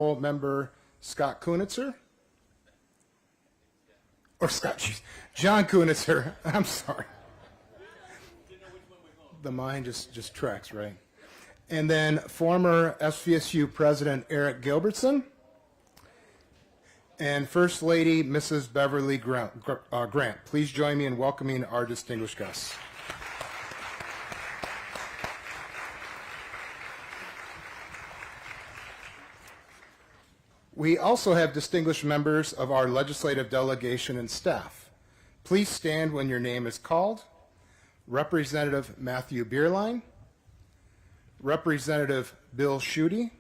Member Scott Kunitzer. Or John Kunitzer. I'm sorry. The mind just tracks, right? And then former SVSU President Eric Gilbertson. And First Lady Mrs. Beverly Grant. Please join me in welcoming our distinguished guests. We also have distinguished members of our legislative delegation and staff. Please stand when your name is called. Representative Matthew Bierlein, Representative Bill Schuette,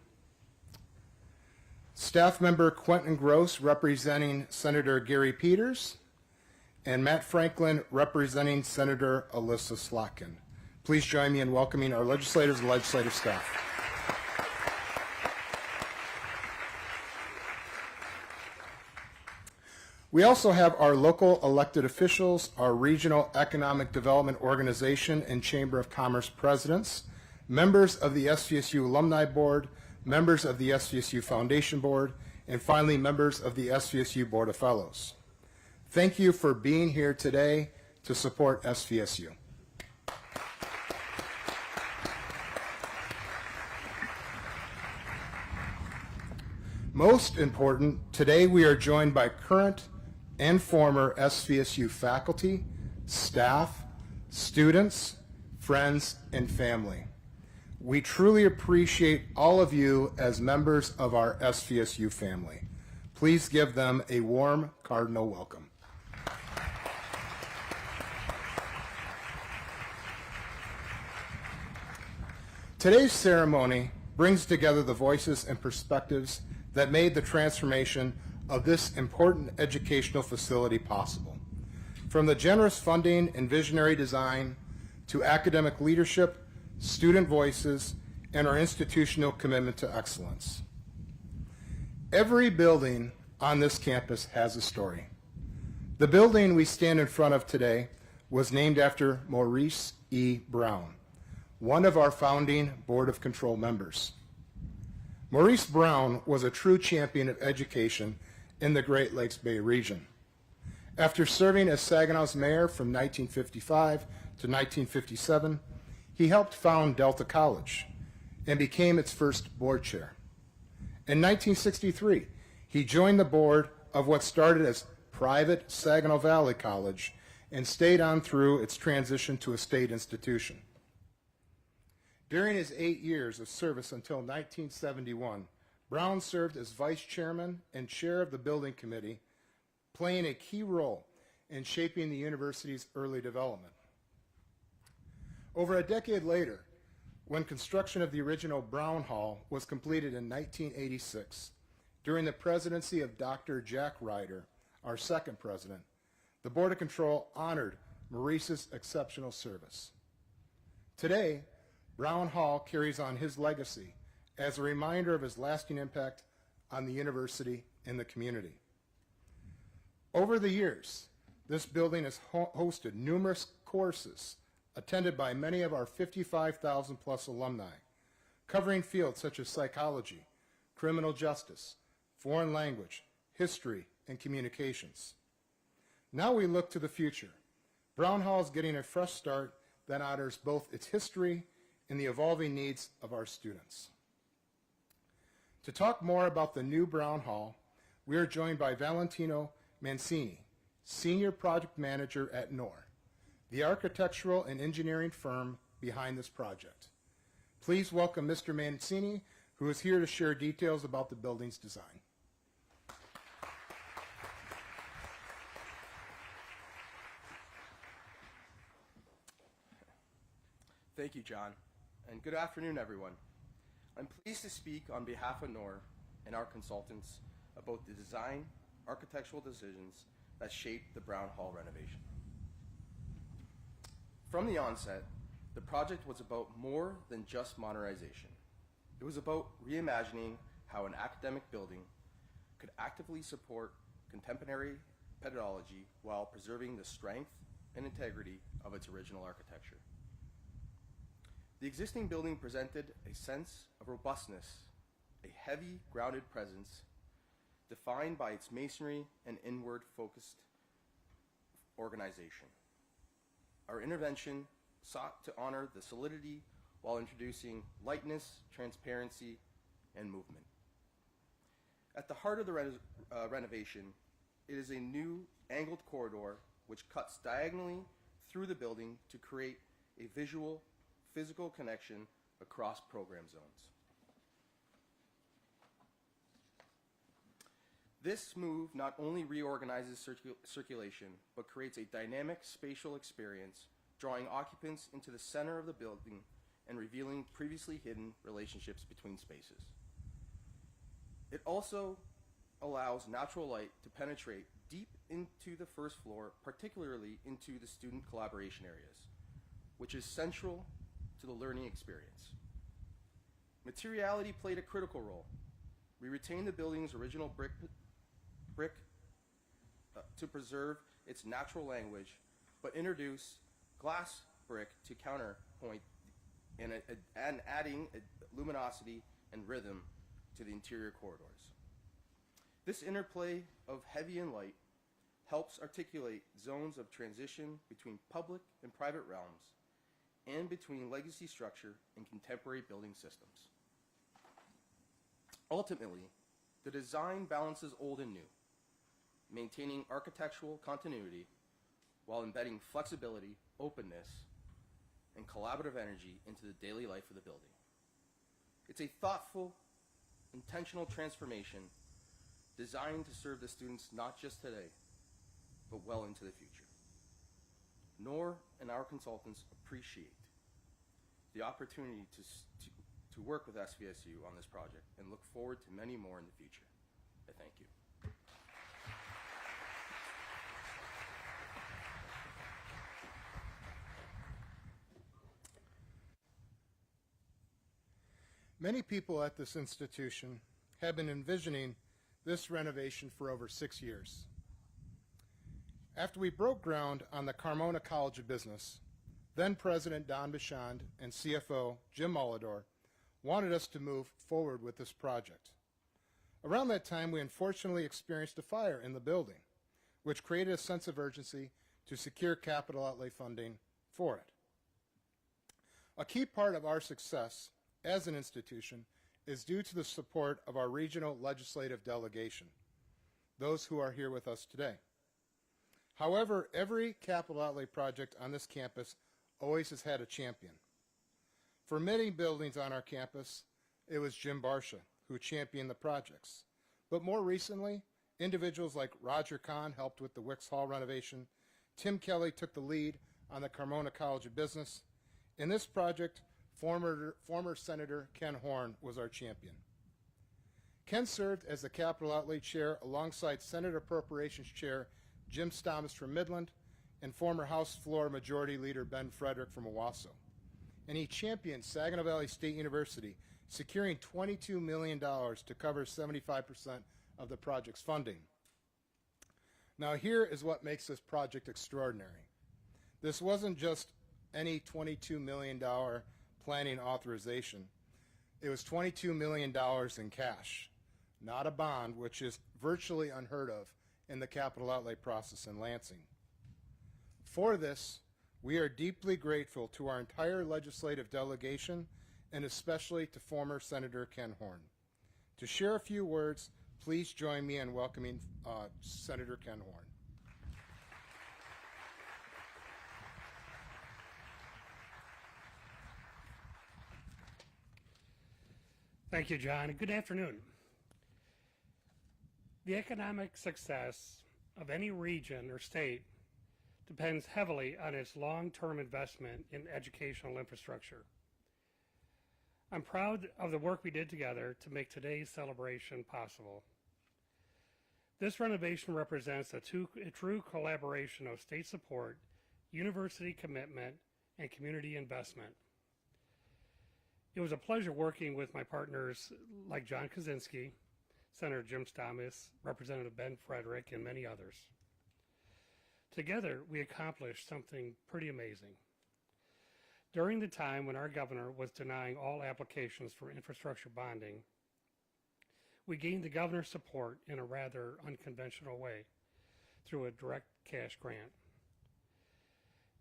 Staff Member Quentin Gross representing Senator Gary Peters, and Matt Franklin representing Senator Alyssa Slotkin. Please join me in welcoming our legislators and legislative staff. We also have our local elected officials, our Regional Economic Development Organization and Chamber of Commerce presidents, members of the SVSU Alumni Board, members of the SVSU Foundation Board, and finally members of the SVSU Board of Fellows. Thank you for being here today to support SVSU. Most important, today we are joined by current and former SVSU faculty, staff, students, friends, and family. We truly appreciate all of you as members of our SVSU family. Please give them a warm cardinal welcome. Today's ceremony brings together the voices and perspectives that made the transformation of this important educational facility possible. From the generous funding and visionary design to academic leadership, student voices, and our institutional commitment to excellence. Every building on this campus has a story. The building we stand in front of today was named after Maurice E. Brown, one of our founding Board of Control members. Maurice Brown was a true champion of education in the Great Lakes Bay region. After serving as Saginaw's mayor from 1955 to 1957, he helped found Delta College and became its first board chair. In 1963, he joined the board of what started as private Saginaw Valley College and stayed on through its transition to a state institution. During his 8 years of service until 1971, Brown served as vice chairman and chair of the building committee, playing a key role in shaping the university's early development. Over a decade later, when construction of the original Brown Hall was completed in 1986, during the presidency of Dr. Jack Ryder, our second president, the Board of Control honored Maurice's exceptional service. Today, Brown Hall carries on his legacy as a reminder of his lasting impact on the university and the community. Over the years, this building has hosted numerous courses attended by many of our 55,000 plus alumni, covering fields such as psychology, criminal justice, foreign language, history, and communications. Now we look to the future. Brown Hall is getting a fresh start that honors both its history and the evolving needs of our students. To talk more about the new Brown Hall, we are joined by Valentino Mancini, Senior Project Manager at NOR, the architectural and engineering firm behind this project. Please welcome Mr. Mancini, who is here to share details about the building's design. Thank you, John, and good afternoon, everyone. I'm pleased to speak on behalf of NOR and our consultants about the design, architectural decisions that shaped the Brown Hall renovation. From the onset, the project was about more than just modernization. It was about reimagining how an academic building could actively support contemporary pedagogy while preserving the strength and integrity of its original architecture. The existing building presented a sense of robustness a heavy, grounded presence defined by its masonry and inward-focused organization. Our intervention sought to honor the solidity while introducing lightness, transparency, and movement. At the heart of the renovation, it is a new angled corridor which cuts diagonally through the building to create a visual, physical connection across program zones. This move not only reorganizes circulation, but creates a dynamic spatial experience, drawing occupants into the center of the building and revealing previously hidden relationships between spaces. It also allows natural light to penetrate deep into the first floor, particularly into the student collaboration areas, which is central to the learning experience. Materiality played a critical role. We retained the building's original brick to preserve its natural language, but introduce glass brick to counterpoint and adding luminosity and rhythm to the interior corridors. This interplay of heavy and light helps articulate zones of transition between public and private realms and between legacy structure and contemporary building systems. Ultimately, the design balances old and new, maintaining architectural continuity while embedding flexibility, openness, and collaborative energy into the daily life of the building. It's a thoughtful, intentional transformation designed to serve the students not just today, but well into the future. Nor and our consultants appreciate the opportunity to work with SVSU on this project and look forward to many more in the future. I thank you. Many people at this institution have been envisioning this renovation for over 6 years. After we broke ground on the Carmona College of Business, then President Don Bichond and CFO Jim Mullidor wanted us to move forward with this project. Around that time, we unfortunately experienced a fire in the building, which created a sense of urgency to secure capital outlay funding for it. A key part of our success as an institution is due to the support of our regional legislative delegation, those who are here with us today. However, every capital outlay project on this campus always has had a champion. For many buildings on our campus, it was Jim Barsha who championed the projects. But more recently, individuals like Roger Kahn helped with the Wicks Hall renovation, Tim Kelly took the lead on the Carmona College of Business. In this project, former Senator Ken Horn was our champion. Ken served as the Capital Outlay Chair alongside Senate Appropriations Chair Jim Stamas from Midland and former House Floor Majority Leader Ben Frederick from Owasso. And he championed Saginaw Valley State University, securing $22 million to cover 75% of the project's funding. Now here is what makes this project extraordinary. This wasn't just any $22 million planning authorization. It was $22 million in cash, not a bond, which is virtually unheard of in the capital outlay process in Lansing. For this, we are deeply grateful to our entire legislative delegation and especially to former Senator Ken Horn. To share a few words, please join me in welcoming Senator Ken Horn. Thank you, John, and good afternoon. The economic success of any region or state depends heavily on its long-term investment in educational infrastructure. I'm proud of the work we did together to make today's celebration possible. This renovation represents a true collaboration of state support, university commitment, and community investment. It was a pleasure working with my partners like John Kaczynski, Senator Jim Stamas, Representative Ben Frederick, and many others. Together, we accomplished something pretty amazing. During the time when our governor was denying all applications for infrastructure bonding, We gained the governor's support in a rather unconventional way through a direct cash grant.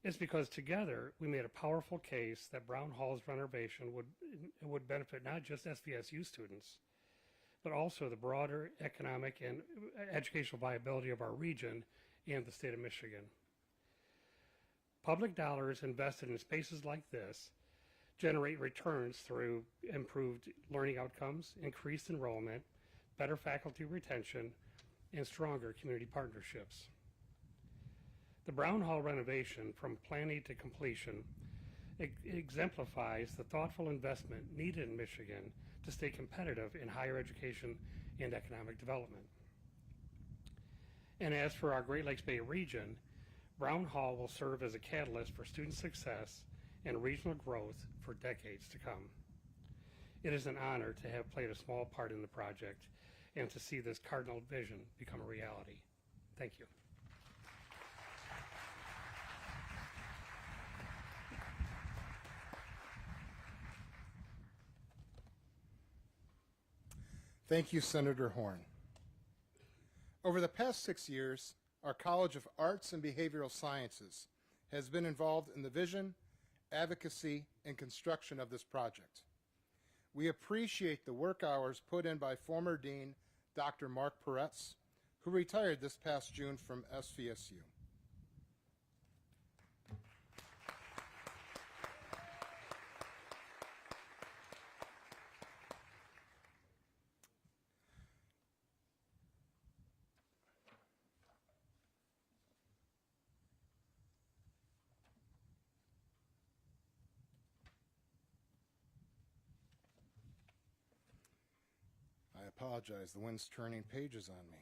It's because together we made a powerful case that Brown Hall's renovation would benefit not just SVSU students, but also the broader economic and educational viability of our region and the state of Michigan. Public dollars invested in spaces like this generate returns through improved learning outcomes, increased enrollment, better faculty retention, and stronger community partnerships. The Brown Hall renovation, from planning to completion, exemplifies the thoughtful investment needed in Michigan to stay competitive in higher education and economic development. And as for our Great Lakes Bay region, Brown Hall will serve as a catalyst for student success and regional growth for decades to come. It is an honor to have played a small part in the project and to see this cardinal vision become a reality. Thank you. Thank you, Senator Horn. Over the past 6 years, our College of Arts and Behavioral Sciences has been involved in the vision, advocacy, and construction of this project. We appreciate the work hours put in by former Dean Dr. Mark Peretz, who retired this past June from SVSU. I apologize, the wind's turning pages on me.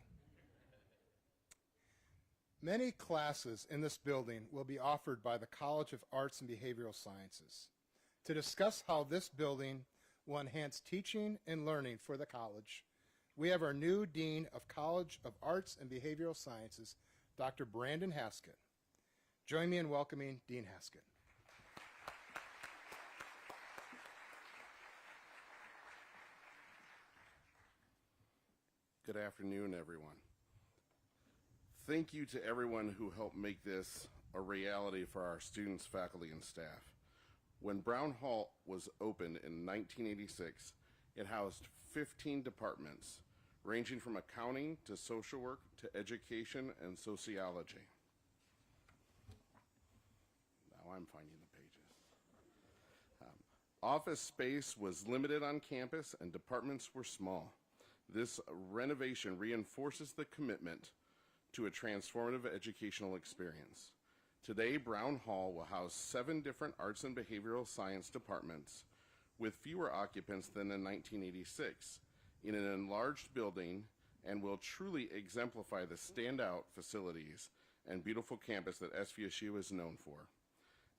Many classes in this building will be offered by the College of Arts and Behavioral Sciences. To discuss how this building will enhance teaching and learning for the college, we have our new Dean of College of Arts and Behavioral Sciences, Dr. Brandon Haskett. Join me in welcoming Dean Haskett. Good afternoon, everyone. Thank you to everyone who helped make this a reality for our students, faculty, and staff. When Brown Hall was opened in 1986, it housed 15 departments, ranging from accounting to social work to education and sociology. Now I'm finding the pages. Office space was limited on campus and departments were small. This renovation reinforces the commitment to a transformative educational experience. Today, Brown Hall will house 7 different arts and behavioral science departments with fewer occupants than in 1986 in an enlarged building and will truly exemplify the standout facilities and beautiful campus that SVSU is known for.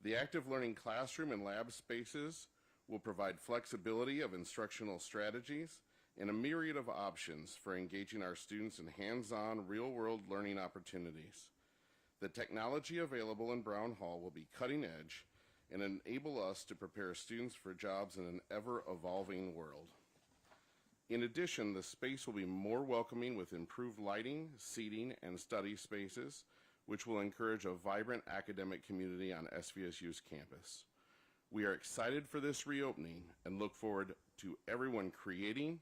The active learning classroom and lab spaces will provide flexibility of instructional strategies and a myriad of options for engaging our students in hands-on, real-world learning opportunities. The technology available in Brown Hall will be cutting edge and enable us to prepare students for jobs in an ever-evolving world. In addition, the space will be more welcoming with improved lighting, seating, and study spaces, which will encourage a vibrant academic community on SVSU's campus. We are excited for this reopening and look forward to everyone creating,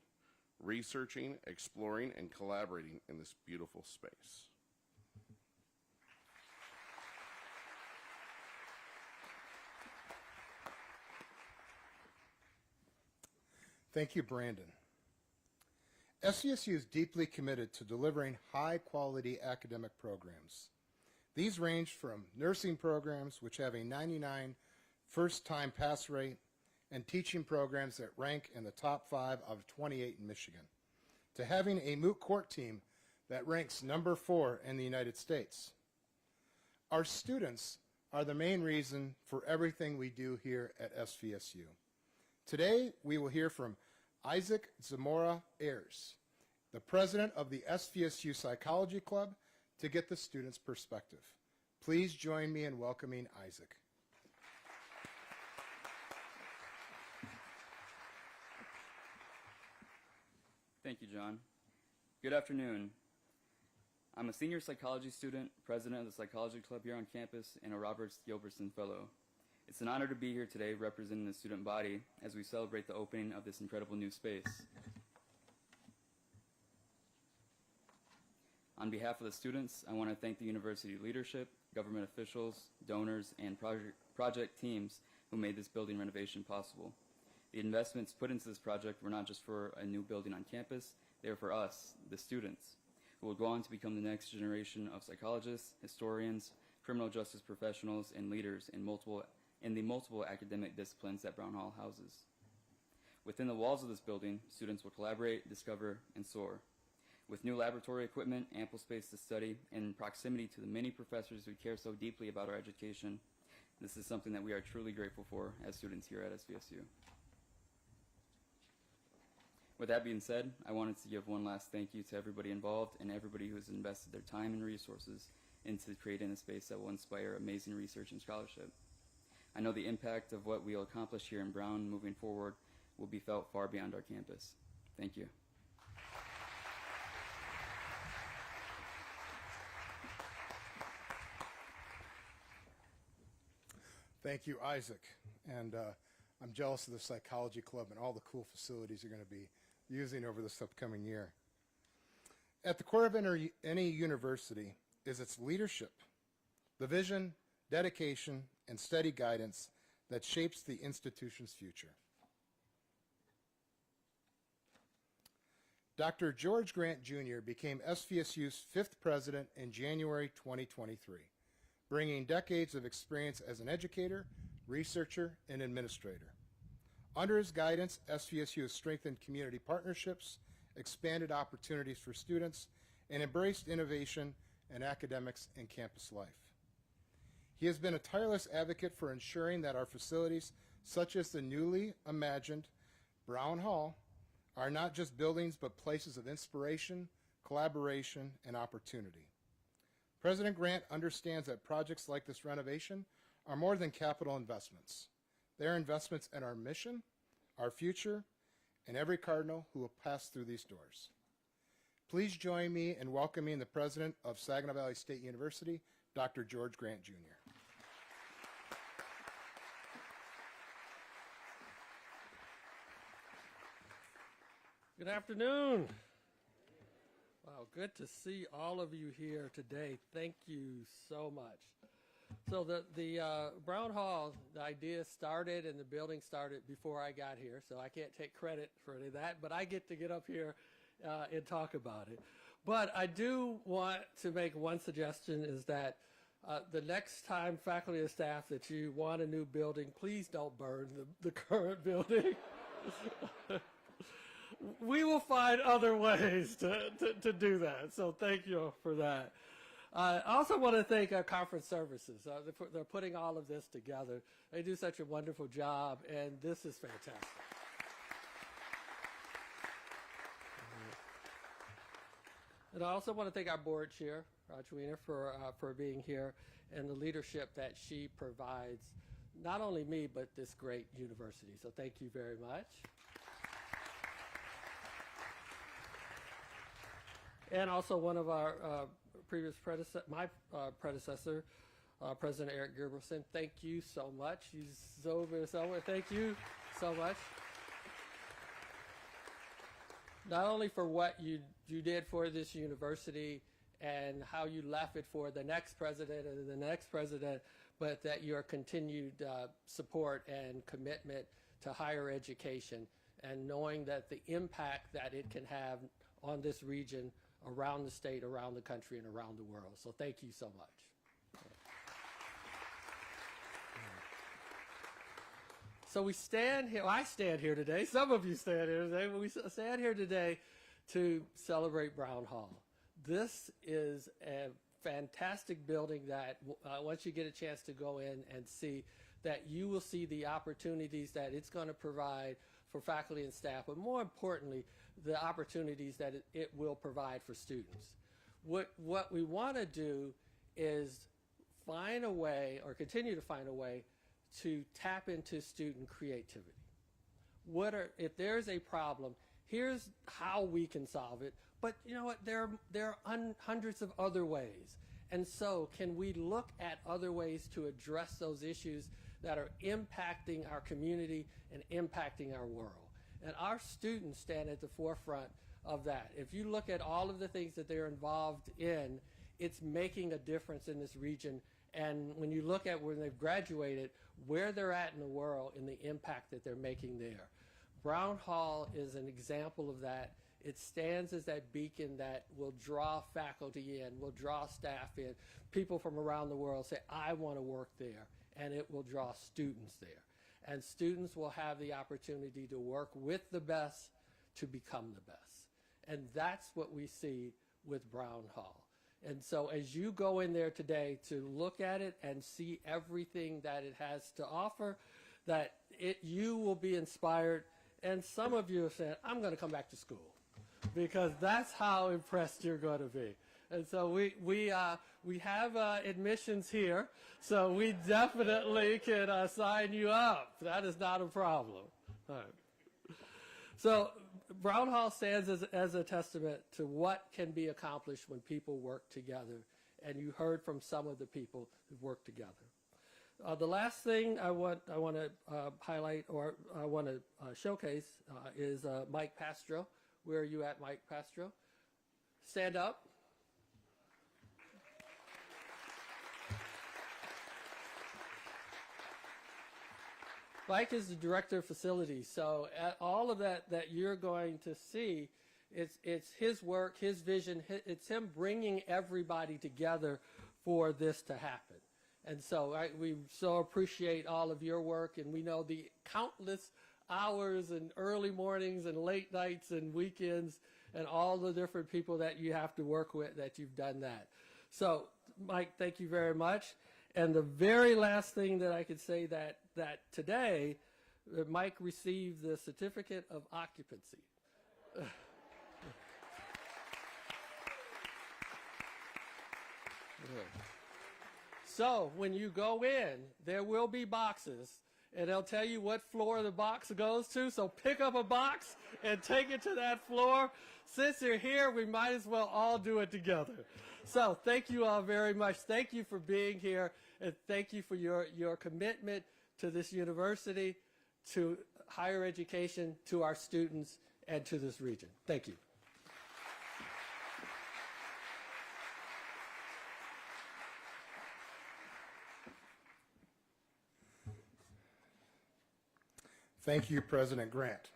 researching, exploring, and collaborating in this beautiful space. Thank you, Brandon. SVSU is deeply committed to delivering high-quality academic programs. These range from nursing programs, which have a 99 first-time pass rate, and teaching programs that rank in the top 5 out of 28 in Michigan, to having a moot court team that ranks number 4 in the United States. Our students are the main reason for everything we do here at SVSU. Today, we will hear from Isaac Zamora Ayers, the president of the SVSU Psychology Club, to get the students' perspective. Please join me in welcoming Isaac. Thank you, John. Good afternoon. I'm a senior psychology student, president of the Psychology Club here on campus, and a Robert Gilbertson Fellow. It's an honor to be here today representing the student body as we celebrate the opening of this incredible new space. On behalf of the students, I want to thank the university leadership, government officials, donors, and project teams who made this building renovation possible. The investments put into this project were not just for a new building on campus, they were for us, the students, who will go on to become the next generation of psychologists, historians, criminal justice professionals, and leaders in the multiple academic disciplines that Brown Hall houses. Within the walls of this building, students will collaborate, discover, and soar. With new laboratory equipment, ample space to study, and proximity to the many professors who care so deeply about our education, this is something that we are truly grateful for as students here at SVSU. With that being said, I wanted to give one last thank you to everybody involved and everybody who has invested their time and resources into creating a space that will inspire amazing research and scholarship. I know the impact of what we'll accomplish here in Brown moving forward will be felt far beyond our campus. Thank you. Thank you, Isaac. And I'm jealous of the Psychology Club and all the cool facilities you're going to be using over this upcoming year. At the core of any university is its leadership, the vision, dedication, and steady guidance that shapes the institution's future. Dr. George Grant Jr. became SVSU's 5th president in January 2023. Bringing decades of experience as an educator, researcher, and administrator. Under his guidance, SVSU has strengthened community partnerships, expanded opportunities for students, and embraced innovation in academics and campus life. He has been a tireless advocate for ensuring that our facilities, such as the newly imagined Brown Hall, are not just buildings but places of inspiration, collaboration, and opportunity. President Grant understands that projects like this renovation are more than capital investments. They are investments in our mission, our future, and every Cardinal who will pass through these doors. Please join me in welcoming the president of Saginaw Valley State University, Dr. George Grant Jr. Good afternoon. Wow, good to see all of you here today. Thank you so much. So the Brown Hall, the idea started and the building started before I got here, so I can't take credit for any of that, but I get up here and talk about it. But I do want to make one suggestion is that the next time faculty and staff that you want a new building, please don't burn the current building. We will find other ways to do that. So thank you for that. I also want to thank our conference services. They're putting all of this together. They do such a wonderful job, and this is fantastic. And I also want to thank our board chair, Rajwina, for being here and the leadership that she provides, not only me, but this great university. So thank you very much. And also one of our predecessor, President Eric Gerberson. Thank you so much. He's over somewhere. Thank you so much. Not only for what you did for this university and how you left it for the next president and the next president, but that your continued support and commitment to higher education and knowing that the impact that it can have on this region, around the state, around the country, and around the world. So thank you so much. So we stand here, well, I stand here today, some of you stand here today, but we stand here today to celebrate Brown Hall. This is a fantastic building that once you get a chance to go in and see, that you will see the opportunities that it's going to provide for faculty and staff, but more importantly, the opportunities that it will provide for students. What we want to do is find a way, or continue to find a way, to tap into student creativity. If there's a problem, Here's how we can solve it. But you know what? There are hundreds of other ways. And so can we look at other ways to address those issues that are impacting our community and impacting our world? And our students stand at the forefront of that. If you look at all of the things that they're involved in, it's making a difference in this region. And when you look at when they've graduated, where they're at in the world and the impact that they're making there. Brown Hall is an example of that. It stands as that beacon that will draw faculty in, will draw staff in. People from around the world say, I want to work there, and it will draw students there. And students will have the opportunity to work with the best to become the best. And that's what we see with Brown Hall. And so as you go in there today to look at it and see everything that it has to offer, that you will be inspired. And some of you have said, I'm going to come back to school, because that's how impressed you're going to be. And so we have admissions here, so we definitely can sign you up. That is not a problem. All right. So Brown Hall stands as a testament to what can be accomplished when people work together, and you heard from some of the people who work together. The last thing I want to highlight, or I want to showcase, is Mike Pastro. Where are you at, Mike Pastro? Stand up. Mike is the director of facilities, so all of that you're going to see, it's his work, his vision, it's him bringing everybody together for this to happen. And so we so appreciate all of your work, and we know the countless hours and early mornings and late nights and weekends and all the different people that you have to work with that you've done that. So, Mike, thank you very much. And the very last thing that I could say that today, Mike received the certificate of occupancy. So when you go in, there will be boxes, and they'll tell you what floor the box goes to. So pick up a box and take it to that floor. Since you're here, we might as well all do it together. So thank you all very much. Thank you for being here, and thank you for your commitment to this university, to higher education, to our students, and to this region. Thank you. Thank you, President Grant.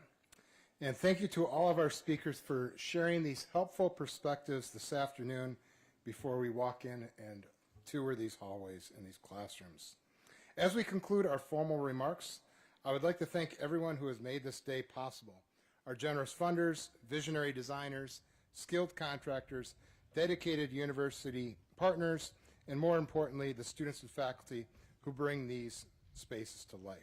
And thank you to all of our speakers for sharing these helpful perspectives this afternoon before we walk in and tour these hallways and these classrooms. As we conclude our formal remarks, I would like to thank everyone who has made this day possible. Our generous funders, visionary designers, skilled contractors, dedicated university partners, and more importantly, the students and faculty who bring these spaces to life.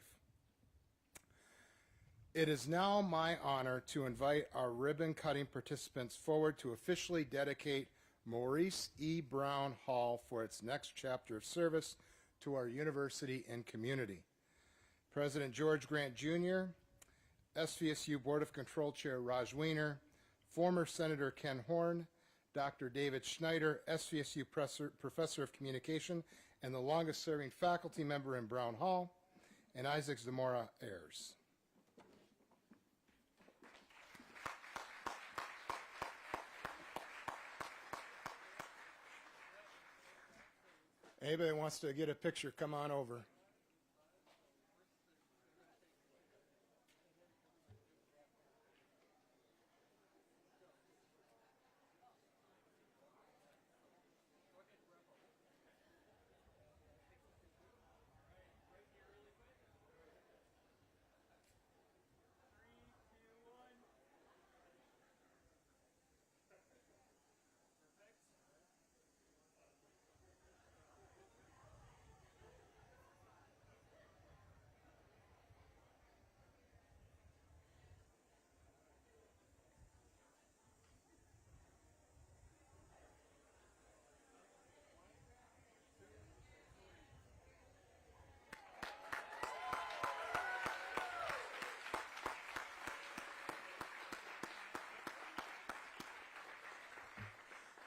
It is now my honor to invite our ribbon-cutting participants forward to officially dedicate Maurice E. Brown Hall for its next chapter of service to our university and community. President George Grant Jr., SVSU Board of Control Chair Raj Weiner, former Senator Ken Horn, Dr. David Schneider, SVSU Professor of Communication and the longest-serving faculty member in Brown Hall, and Isaac Zamora Ayers. Anybody wants to get a picture, come on over.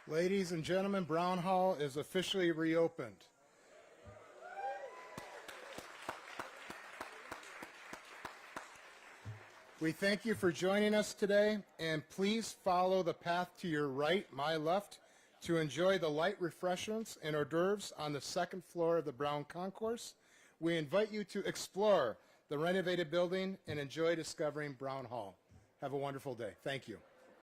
Ladies and gentlemen, Brown Hall is officially reopened. We thank you for joining us today, and please follow the path to your right, my left, to enjoy the light refreshments and hors d'oeuvres on the second floor of the Brown Concourse. We invite you to explore the renovated building and enjoy discovering Brown Hall. Have a wonderful day. Thank you.